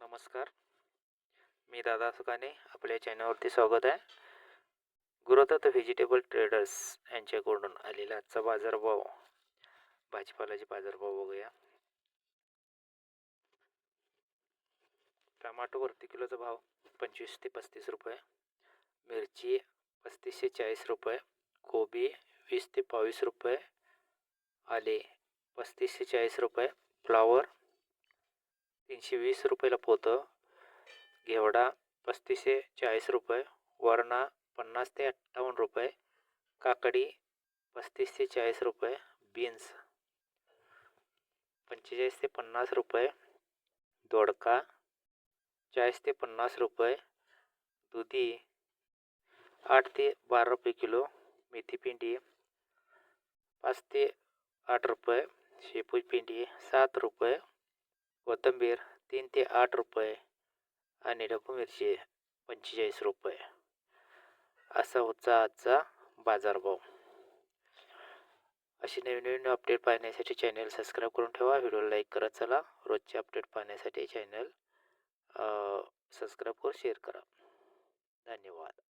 नमस्कार. मी दादा सुकाने. आपल्या चॅनलवरती स्वागत आहे. गुरुदत्त व्हेजिटेबल ट्रेडर्स यांच्याकडून आलेला आजचा बाजारभाव, भाजीपाल्याचे बाजारभाव बघूया. टमाटो प्रति किलोचा भाव 25 ते 35 रुपये, मिरची 35 ते 40 रुपये, कोबी 20 ते 22 रुपये, आले 35 ते 40 रुपये, फ्लावर 320 रुपयाला पोतं, घेवडा 35 ते 40 रुपये, वरणा 50 ते 58 रुपये, काकडी 35 ते 40 रुपये, बीन्स 45 ते 50 रुपये, दोडका 40 ते 50 रुपये, दुधी 8 ते 12 रुपये किलो, मेथी पिंडी 5 ते 8 रुपये, शेपू पिंडी 7 रुपये, कोथिंबीर 3 ते 8 रुपये आणि ढबू मिरची 45 रुपये. असा होता आजचा बाजारभाव. अशी नवीन अपडेट पाहण्यासाठी चॅनल सबस्क्राईब करून ठेवा. व्हिडिओला लाईक करत चला. रोजचे अपडेट पाहण्यासाठी चॅनल सबस्क्राईब करून शेअर करा. धन्यवाद.